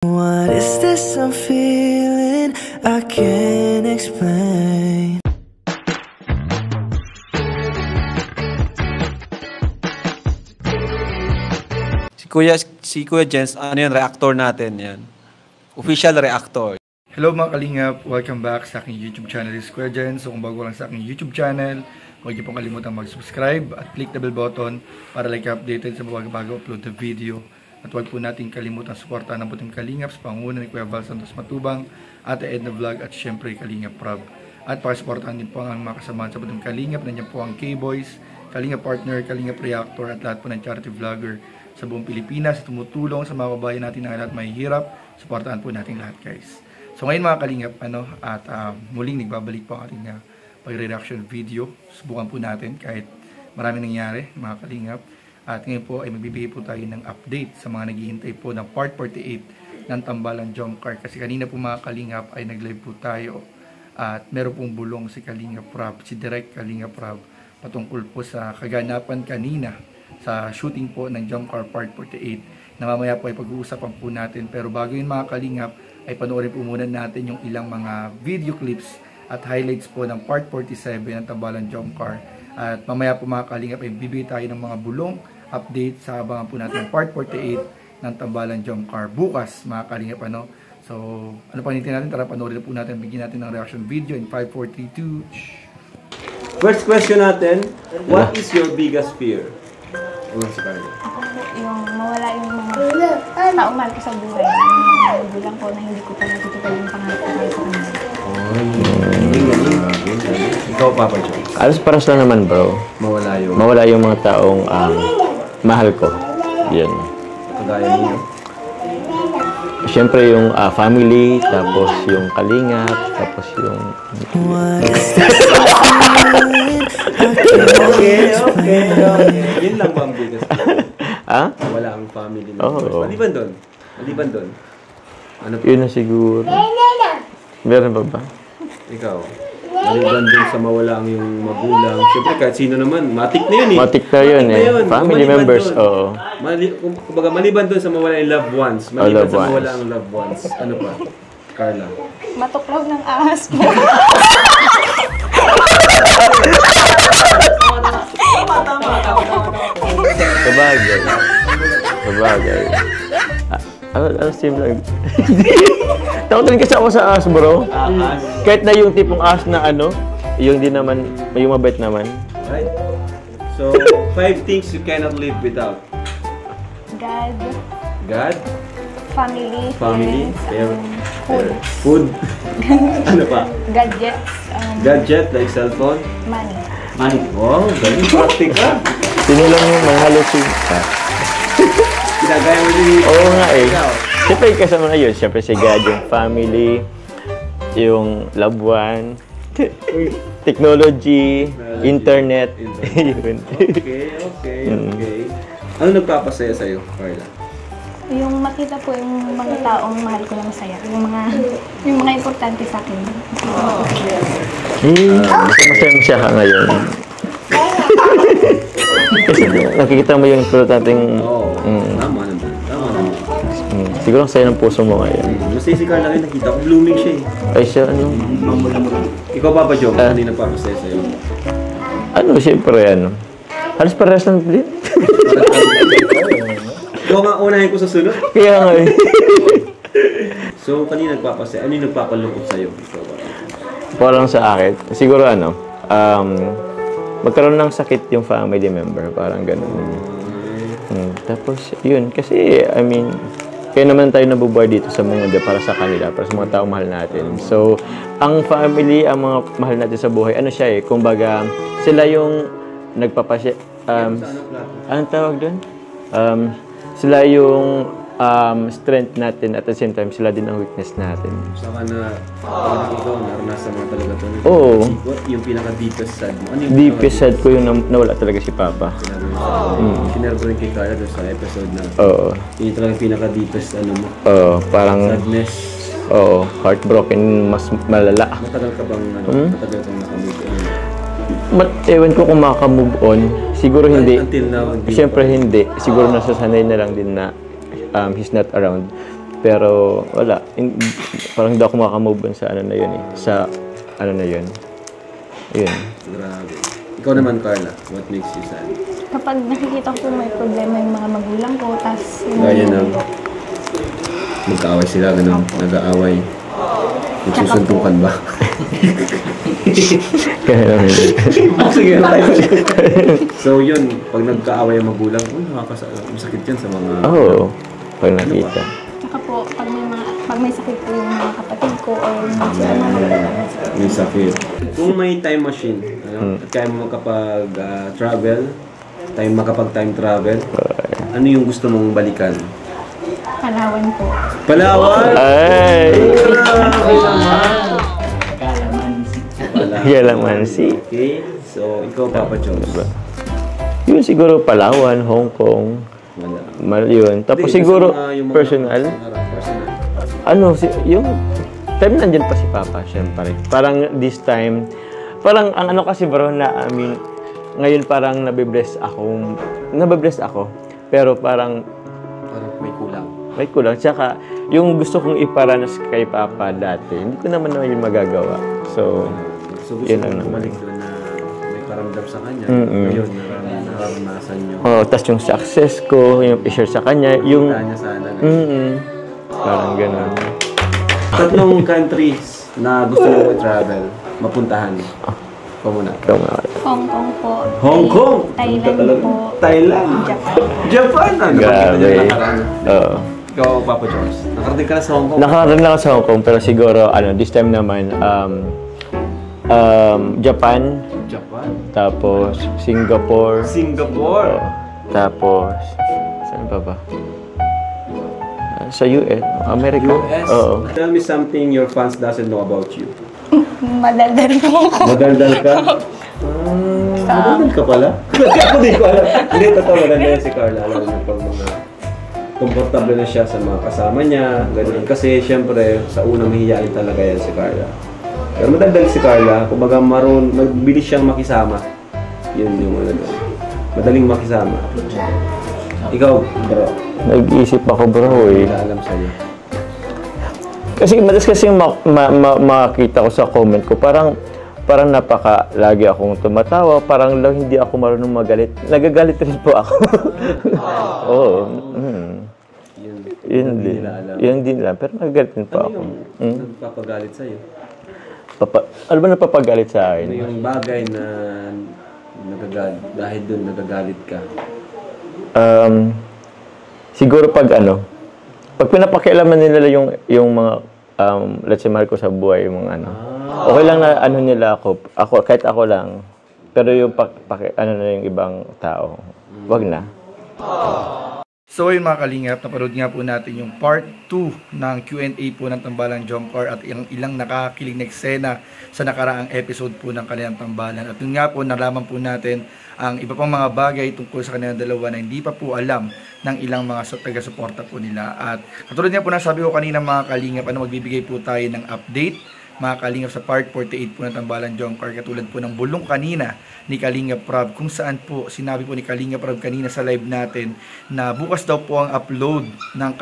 What is this I'm feeling? I can't explain. Si Kuya Jens, ano yan, reactor natin yan. Official reactor. Hello mga kalingap, welcome back sa aking YouTube channel, is Kuya Jens. So kung bago lang sa aking YouTube channel, huwag niyo pong kalimutan mag-subscribe at click the bell button para like updated sa mga bago upload na video. At huwag po natin kalimutan suportahan ang Puting Kalingap sa pangunguna ni Kuya Val Santos Matubang, Ate Edna Vlog at syempre Kalingap Rob. At pakisuportahan din po ang mga kasamahan sa Puting Kalingap. Nandiyan po ang K-Boys, Kalingap Partner, Kalingap Reactor at lahat po ng charity vlogger sa buong Pilipinas. Tumutulong sa mga kababayan natin na lahat mahihirap. Suportahan po natin lahat, guys. So ngayon mga Kalingap, muling nagbabalik po ang ating pag-reaction video. Subukan po natin kahit maraming nangyari mga Kalingap. At ngayon po ay magbibigay po tayo ng update sa mga naghihintay po ng part 48 ng Tambalan Jomcar. Kasi kanina po mga Kalingap ay nag-live po tayo at meron pong bulong si Kalingap Rob, si Direct Kalingap Rob, patungkol po sa kaganapan kanina sa shooting po ng Jomcar part 48 na mamaya po ay pag-uusapan po natin. Pero bago yun mga Kalingap ay panoorin po muna natin yung ilang mga video clips at highlights po ng part 47 ng Tambalan Jomcar. At mamaya po mga Kalingap ay bibigay tayo ng mga bulong update sa abangan po natin part 48 ng Tambalan Jomcar bukas mga Kalingap. So ano pa natin, tara panoorin po natin, bigyan natin ng reaction video in 5, 4, 3, 2. First question natin, what is your biggest fear? Ako yung mawala yung mga taong mahal ko sa buhay. Yung magulang ko na hindi ko pa natutupad yung pangarap ko sa kanila. Ikaw, Papa Joe. Alas paras lang naman, bro. Mawala yung mga taong mahal ko. Yan. Kagaya niyo. Siyempre yung family, tapos yung kalingap, tapos yung... Okay. Yun lang ba ang biggest fear? Ha? Wala ang family members. Oo. Maliban doon. Ano pa? Yun na siguro. Meron ba ba? Ikaw. Maliban doon sa mawala ang yung magulang. Siyempre kahit sino naman, matik na yun eh. Matik na yun eh. Family members, oo. Kumbaga maliban doon sa mawala yung loved ones. Maliban sa mawala ang loved ones. Ano pa? Carla. Matuklaw ng ahas mo. Sabagay. Ano sim lang? Takot din kasi ako sa ahas, bro. Kahit na yung tipong ahas na yung di naman, yung mabait naman. Right? So, 5 things you cannot live without. God. Family. Food. Ano pa? Gadgets. Gadget like cellphone. Money. Wow, ganun praktika. Sino lang yung mahalusin? Ginagaya mo din. Oo nga eh. Siyempre kasama na yun. Siyempre si God, yung family, yung loved one, technology, internet. Okay. Ano nagpapasaya sa'yo, Carla? Yung makita po yung mga taong mahal ko na masaya. Yung mga importante sa akin. Masaya ka ngayon. Kasi nakikita mo yung importanteng... Tama naman. Siguro ang saya ng puso mo ngayon. Masaya si Carla rin, nakita ko. Blooming siya eh. Ay siya, Ikaw, Papa Joe, ano yung nagpapasaya sa'yo? Siyempre, halos parehas lang din. Ikaw nga unahin ko sa sunod. Kaya nga eh. So, kanina nagpapasaya. Ano yung nagpapalungkot sa'yo? Parang sa akin, siguro magkaroon ng sakit yung family member, parang ganun. Tapos, yun, kasi, kaya naman tayo nabubuhay dito sa mundo para sa kanila, para sa mga tao mahal natin. So, ang family, ang mga mahal natin sa buhay, kumbaga, sila yung nagpapasya, anong tawag doon? Sila yung strength natin at the same time sila din ang weakness natin. Saka na parang ikaw naranasan mo talaga ito. Oo. Yung pinaka-deepest sad mo. Ano yung deepest sad ko yung nawala talaga si Papa. Sinare ko rin kay Carla doon sa episode na. Oo. Yung talaga yung pinaka-deepest mo. Oo, parang sadness. Oo, heartbroken, mas malala. Matagal ka bang matagal kang nakamove on? Ewan ko kung maka-move on. Siguro hindi. Until now, Siyempre hindi. Siguro nasasanay na lang din na he's not around. Pero wala, parang hindi ako makamove on sa ano na yun eh. Sa ano na yun. Yun. Grabe. Ikaw naman, Carla, what makes you sad? Kapag nakikita ko may problema yung mga magulang ko, tas Gaya ng magkaaway sila, ganun, nag-aaway. Nagsusuntukan ba? Kaya naman yun. Sige, so yun, pag nagkaaway ang magulang, masakit yan sa mga... Oo, pag nakita. Tsaka po, pag may sakit po yung mga kapatid ko or sila mga May sakit. Kung may time machine, at kaya mo makapag-travel, makapag-time travel, ano yung gusto mong balikan? Palawan po. Palawan! Ay! Kalamansi. Okay, so ikaw, Papa Jones. Yun siguro Palawan, Hong Kong. Yun. Tapos Hindi, siguro yung mga personal. Ano, yung time nandyan pa si Papa, syempre. Parang this time, parang ang ano kasi bro na, ngayon parang nabibless ako. Pero parang may kulang. Tsaka, yung gusto kong iparanas kay Papa dati, hindi ko naman yun magagawa. So gusto yun mo ang bumalik doon na may paramdam sa kanya. Ngayon, naranasan nyo. oh, tas yung success ko, yung i-share sa kanya, yung... Kita niya sana na. Parang gano'n. Tatlong countries na gusto mo i-travel, mapuntahan. Ikaw muna. Hong Kong po. Hong Kong? Thailand po. Thailand? Japan. Japan? Grabe. Oo. Ikaw, Papa George. Nakarating ka na sa Hong Kong? Nakarating ako sa Hong Kong, pero siguro, this time naman, Japan, tapos Singapore. Tapos, saan pa ba? Sa US, America. US? Oo. Tell me something your fans doesn't know about you. Madaldal po ako. Madaldal ka? Madaldal ka pala? Ako di ko alam. Hindi, totoo, maganda yan si Carla. Alam mo pag mga komportable na siya sa mga kasama niya. Ganun. Kasi, syempre, sa unang mahihiyain talaga yan si Carla. Pero madaldal si Carla. Kumbaga, mabilis siyang makisama. Yun yung ano doon. Madaling makisama. Ikaw, bro. Nag-iisip ako, bro, eh. Wala alam sa'yo. Kasi madalas kasi makita ko sa comment ko, parang lagi akong tumatawa, parang lang hindi ako marunong magalit. Nagagalit rin po ako. Oo. Yun din lang. Pero nagagalit din po ako. Nagpapagalit sa'yo? Ano ba napapagalit sa akin? Ano yung bagay na dahil doon nagagalit ka? Siguro pag pinapakialaman nila yung mga let's say mahal ko sa buhay, yung mga okay lang na nila ako kahit ako lang, pero yung na yung ibang tao, wag na. So yun mga kalingap, napanood nga po natin yung part 2 ng Q&A po ng Tambalang Jomcar at ilang nakakilig na eksena sa nakaraang episode po ng kanilang tambalan. At yun nga po, nalaman po natin ang iba pang mga bagay tungkol sa kanilang dalawa na hindi pa po alam ng ilang mga taga-suporta po nila. At katulad nga po na sabi ko kanina mga kalingap, magbibigay po tayo ng update mga kalingap sa part 48 po ng Tambalang Jomcar, katulad po ng bulong kanina ni Kalingap Prab, kung saan po sinabi po ni Kalingap Prab kanina sa live natin na bukas daw po ang upload ng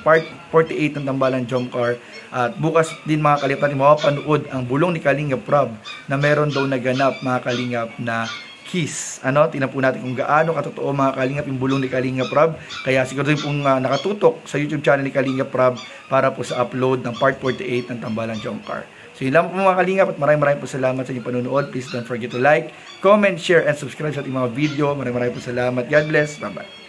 part 48 ng Tambalang Jomcar, at bukas din mga kalingap natin mapapanood ang bulong ni Kalingap Prab na meron daw naganap mga kalingap na kiss. Tingnan po natin kung gaano katotoo mga kalingap yung bulong ni Kalingap Prab. Kaya siguro rin pong nakatutok sa YouTube channel ni Kalingap Prab para po sa upload ng part 48 ng Tambalang Jomcar. So yun lang po mga kalingap, at maraming po salamat sa inyong panonood. Please don't forget to like, comment, share, and subscribe sa ating mga video. Maraming po salamat. God bless. Bye-bye.